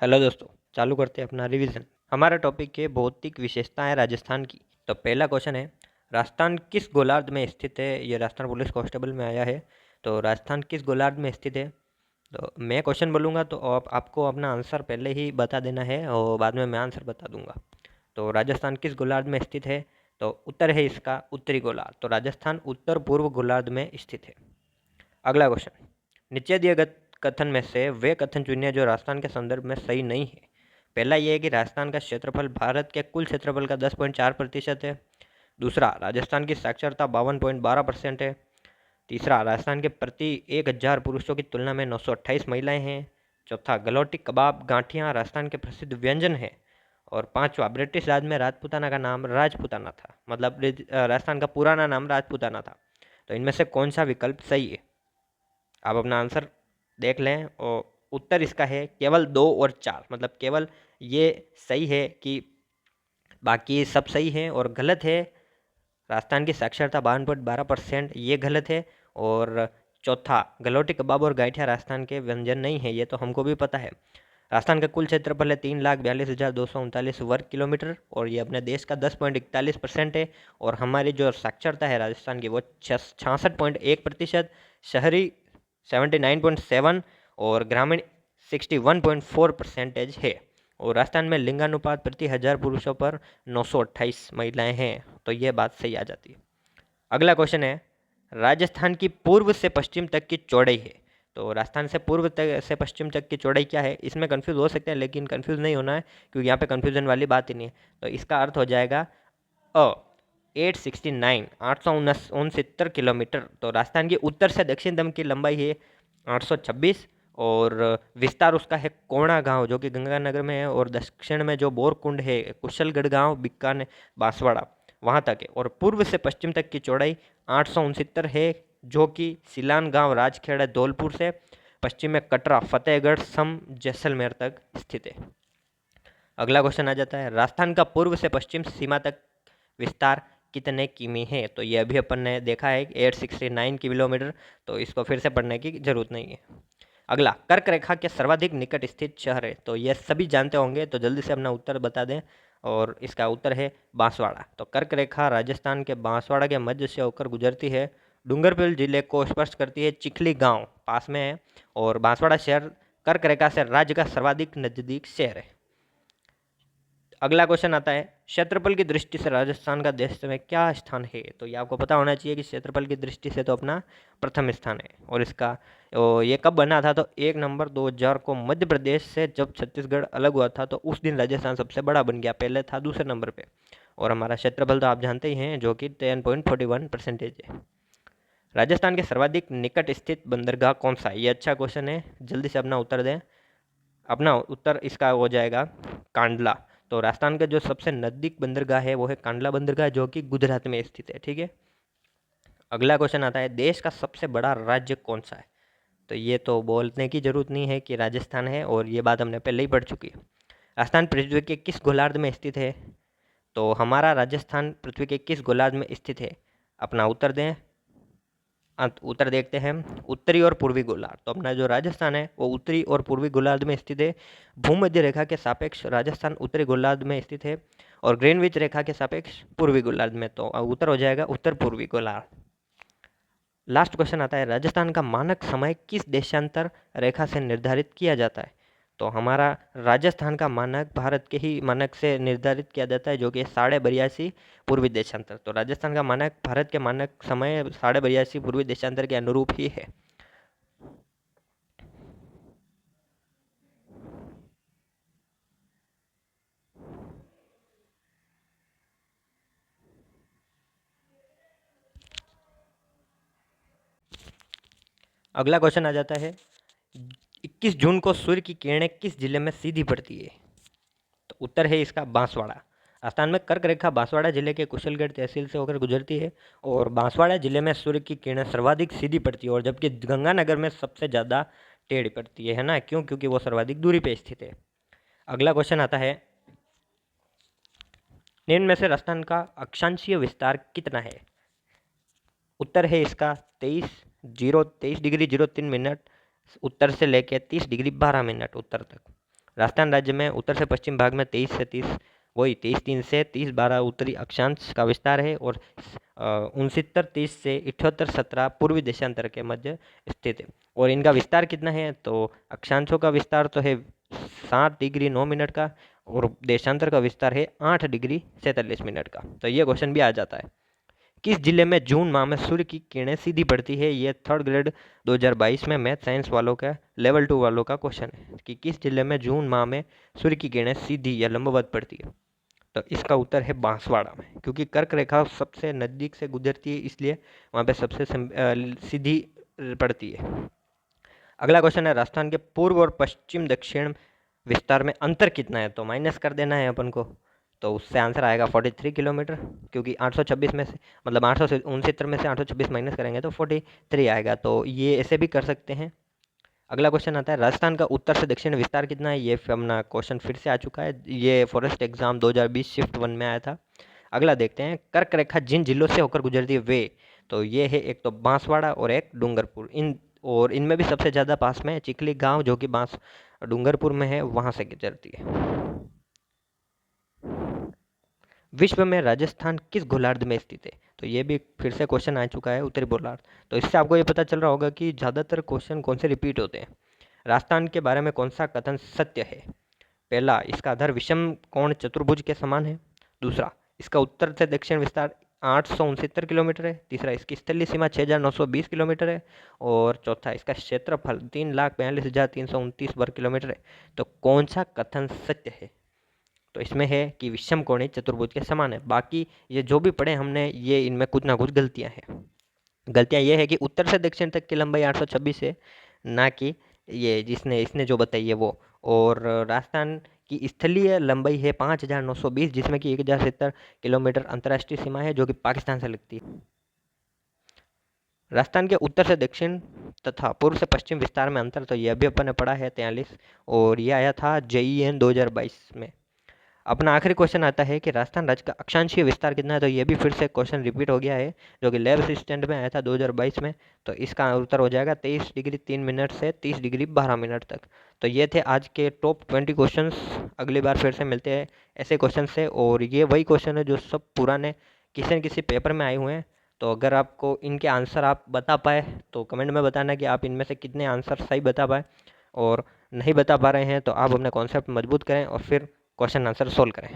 Hello दोस्तों, चालू करते हैं अपना रिवीजन। हमारा टॉपिक है भौतिक विशेषताएं राजस्थान की। तो पहला क्वेश्चन है, राजस्थान किस गोलार्ध में स्थित है। ये राजस्थान पुलिस कांस्टेबल में आया है। तो राजस्थान किस गोलार्ध में स्थित है। तो मैं क्वेश्चन बोलूँगा तो आपको अपना आंसर पहले ही बता देना है और बाद में मैं आंसर बता दूंगा। तो राजस्थान किस गोलार्ध में स्थित है। तो उत्तर है इसका उत्तरी गोलार्ध। तो राजस्थान उत्तर पूर्व गोलार्ध में स्थित है। अगला क्वेश्चन, नीचे दिए गए कथन में से वे कथन चुनिए जो राजस्थान के संदर्भ में सही नहीं है। पहला ये है कि राजस्थान का क्षेत्रफल भारत के कुल क्षेत्रफल का 10.4% है। दूसरा, राजस्थान की साक्षरता 52.12% है। तीसरा, राजस्थान के प्रति 1000 पुरुषों की तुलना में 928 महिलाएं हैं। चौथा, गलौटी कबाब गांठियाँ राजस्थान के प्रसिद्ध व्यंजन है। और पांचवा, ब्रिटिश राज में राजपूताना का नाम राजपूताना था, मतलब राजस्थान का पुराना नाम राजपूताना था। तो इनमें से कौन सा विकल्प सही है। आप अपना आंसर देख लें और उत्तर इसका है केवल 2 और 4, मतलब केवल ये सही है कि बाकी सब सही है और गलत है। राजस्थान की साक्षरता 52.12% ये गलत है। और चौथा, गलौटी कबाब और गाठिया राजस्थान के व्यंजन नहीं है, ये तो हमको भी पता है। राजस्थान का कुल क्षेत्रफल है 3,42,239 वर्ग किलोमीटर और ये अपने देश का 10.41% है। और हमारी जो साक्षरता है राजस्थान की वो 66.1%, शहरी 79.7 और ग्रामीण 61.4% है। और राजस्थान में लिंगानुपात प्रति 1000 पुरुषों पर 928 महिलाएं हैं। तो ये बात सही आ जाती है। अगला क्वेश्चन है, राजस्थान की पूर्व से पश्चिम तक की चौड़ाई है। तो राजस्थान से पूर्व तक से पश्चिम तक की चौड़ाई क्या है। इसमें कंफ्यूज हो सकते हैं लेकिन कंफ्यूज नहीं होना है क्योंकि यहाँ पे कंफ्यूजन वाली बात ही नहीं है। तो इसका अर्थ हो जाएगा अ 869 869 किलोमीटर। तो राजस्थान की उत्तर से दक्षिण तक की लंबाई है 826 और विस्तार उसका है कोणा गांव जो कि गंगानगर में है। और दक्षिण में जो बोरकुंड है, कुशलगढ़ गांव, बीकानेर, बांसवाड़ा, वहाँ तक है। और पूर्व से पश्चिम तक की चौड़ाई 869 है जो कि सिलान गांव, राजखेड़ा, धौलपुर से पश्चिम में कटरा, फतेहगढ़, सम, जैसलमेर तक स्थित है। अगला क्वेश्चन आ जाता है, राजस्थान का पूर्व से पश्चिम सीमा तक विस्तार कितने किमी है। तो ये अभी अपन ने देखा है 869 किलोमीटर। तो इसको फिर से पढ़ने की जरूरत नहीं है। अगला, कर्क रेखा के सर्वाधिक निकट स्थित शहर है। तो ये सभी जानते होंगे तो जल्दी से अपना उत्तर बता दें। और इसका उत्तर है बांसवाड़ा। तो कर्क रेखा राजस्थान के बांसवाड़ा के मध्य से होकर गुजरती है, डूंगरपुर जिले को स्पर्श करती है, चिखली गांव पास में है। और बांसवाड़ा शहर कर्क रेखा से राज्य का सर्वाधिक नजदीक शहर है। अगला क्वेश्चन आता है, क्षेत्रफल की दृष्टि से राजस्थान का देश में क्या स्थान है। तो ये आपको पता होना चाहिए कि क्षेत्रफल की दृष्टि से तो अपना प्रथम स्थान है। और इसका ये कब बना था। तो 1 नवंबर 2000 को मध्य प्रदेश से जब छत्तीसगढ़ अलग हुआ था तो उस दिन राजस्थान सबसे बड़ा बन गया, पहले था दूसरे नंबर पे। और हमारा क्षेत्रफल तो आप जानते ही हैं जो कि 10.41% है। राजस्थान के सर्वाधिक निकट स्थित बंदरगाह कौन सा है। ये अच्छा क्वेश्चन है, जल्दी से अपना उत्तर दें। अपना उत्तर इसका हो जाएगा कांडला। तो राजस्थान का जो सबसे नज़दीक बंदरगाह है वो है कांडला बंदरगाह जो कि गुजरात में स्थित है। ठीक है। अगला क्वेश्चन आता है, देश का सबसे बड़ा राज्य कौन सा है। तो ये तो बोलने की जरूरत नहीं है कि राजस्थान है और ये बात हमने पहले ही पढ़ चुकी है। राजस्थान पृथ्वी के किस गोलार्ध में स्थित है। तो हमारा राजस्थान पृथ्वी के किस गोलार्ध में स्थित है। अपना उत्तर दें। उत्तर देखते हैं, उत्तरी और पूर्वी गोलार्ध। तो अपना जो राजस्थान है वो उत्तरी और पूर्वी गोलार्ध में स्थित है। भूमध्य रेखा के सापेक्ष राजस्थान उत्तरी गोलार्ध में स्थित है और ग्रीनविच रेखा के सापेक्ष पूर्वी गोलार्ध में। तो उत्तर हो जाएगा उत्तर पूर्वी गोलार्ध। लास्ट क्वेश्चन आता है, राजस्थान का मानक समय किस देशांतर रेखा से निर्धारित किया जाता है। तो हमारा राजस्थान का मानक भारत के ही मानक से निर्धारित किया जाता है जो कि 82.5 पूर्वी देशांतर। तो राजस्थान का मानक भारत के मानक समय 82.5 पूर्वी देशांतर के अनुरूप ही है। अगला क्वेश्चन आ जाता है, 21 जून को सूर्य की किरणें किस जिले में सीधी पड़ती है। तो उत्तर है इसका बांसवाड़ा। राजस्थान में कर्क रेखा बांसवाड़ा जिले के कुशलगढ़ तहसील से होकर गुजरती है और बांसवाड़ा जिले में सूर्य की किरणें सर्वाधिक सीधी पड़ती है और जबकि गंगानगर में सबसे ज़्यादा टेढ़ी पड़ती है ना। क्यों, क्योंकि वो सर्वाधिक दूरी पे स्थित है। अगला क्वेश्चन आता है, निम्न में से राजस्थान का अक्षांशीय विस्तार कितना है। उत्तर है इसका 23 डिग्री 03 मिनट उत्तर से लेकर 30 डिग्री 12 मिनट उत्तर तक। राजस्थान राज्य में उत्तर से पश्चिम भाग में 23 से 30 वही 23 से 30 उत्तरी अक्षांश का विस्तार है और 69 30 से 78 17 पूर्वी देशांतर के मध्य स्थित है। और इनका विस्तार कितना है, तो अक्षांशों का विस्तार तो है 7 डिग्री 9 मिनट का और देशांतर का विस्तार है 8 डिग्री 47 मिनट का। तो ये क्वेश्चन भी आ जाता है। किस जिले में जून माह में सूर्य की किरणें सीधी पड़ती है? ये 3rd ग्रेड 2022 में मैथ साइंस वालों का लेवल 2 वालों का क्वेश्चन है कि किस जिले में जून माह में सूर्य की किरणें सीधी या लंबवत पड़ती है। तो इसका उत्तर है बांसवाड़ा में, क्योंकि कर्क रेखा सबसे नज़दीक से गुजरती है, इसलिए वहाँ पे सबसे सीधी पड़ती है। अगला क्वेश्चन है, राजस्थान के पूर्व और पश्चिम दक्षिण विस्तार में अंतर कितना है? तो माइनस कर देना है अपन को, तो उससे आंसर आएगा 43 किलोमीटर, क्योंकि 826 में से मतलब 869 में से 826 माइनस करेंगे तो 43 आएगा। तो ये ऐसे भी कर सकते हैं। अगला क्वेश्चन आता है, राजस्थान का उत्तर से दक्षिण विस्तार कितना है? ये अपना क्वेश्चन फिर से आ चुका है, ये फॉरेस्ट एग्जाम 2020 शिफ्ट 1 में आया था। अगला देखते हैं, कर्क रेखा जिन जिलों से होकर गुजरती है वे, तो ये है एक तो बांसवाड़ा और एक डूंगरपुर। इनमें भी सबसे ज़्यादा पास में चिखली गांव जो कि डूंगरपुर में है, वहाँ से गुजरती है। विश्व में राजस्थान किस गोलार्ध में स्थित है? तो ये भी फिर से क्वेश्चन आ चुका है, उत्तरी गोलार्ध। तो इससे आपको ये पता चल रहा होगा कि ज़्यादातर क्वेश्चन कौन से रिपीट होते हैं। राजस्थान के बारे में कौन सा कथन सत्य है? पहला, इसका आधार विषम कोण चतुर्भुज के समान है। दूसरा, इसका उत्तर से दक्षिण विस्तार 869 किलोमीटर है। तीसरा, इसकी स्थलीय सीमा 6920 किलोमीटर है। और चौथा, इसका क्षेत्रफल 3,42,329 वर्ग किलोमीटर है। तो कौन सा कथन सत्य है? तो इसमें है कि विषम कोणीय चतुर्भुज के समान है। बाकी ये जो भी पढ़े हमने, ये इनमें कुछ ना कुछ गलतियां हैं। गलतियां ये है कि उत्तर से दक्षिण तक की लंबाई 826 है, ना कि ये इसने जो बताई है वो। और राजस्थान की स्थलीय लंबाई है 5,920, जिसमें कि 1,070 किलोमीटर अंतर्राष्ट्रीय सीमा है जो कि पाकिस्तान से लगती है। राजस्थान के उत्तर से दक्षिण तथा पूर्व से पश्चिम विस्तार में अंतर, तो ये अभी अपन ने पढ़ा है 43, और ये आया था JEN 2022 में। अपना आखिरी क्वेश्चन आता है कि राजस्थान राज्य का अक्षांशीय विस्तार कितना है? तो ये भी फिर से क्वेश्चन रिपीट हो गया है, जो कि लैब असिस्टेंट में आया था 2022 में। तो इसका उत्तर हो जाएगा 23 डिग्री 3 मिनट से 30 डिग्री 12 मिनट तक। तो ये थे आज के टॉप 20 क्वेश्चंस। अगली बार फिर से मिलते हैं ऐसे क्वेश्चन से, और ये वही क्वेश्चन है जो सब पुराने किसी न किसी पेपर में आए हुए हैं। तो अगर आपको इनके आंसर आप बता पाए तो कमेंट में बताना कि आप इनमें से कितने आंसर सही बता पाए, और नहीं बता पा रहे हैं तो आप अपना कॉन्सेप्ट मजबूत करें और फिर क्वेश्चन आंसर सोल्व करें।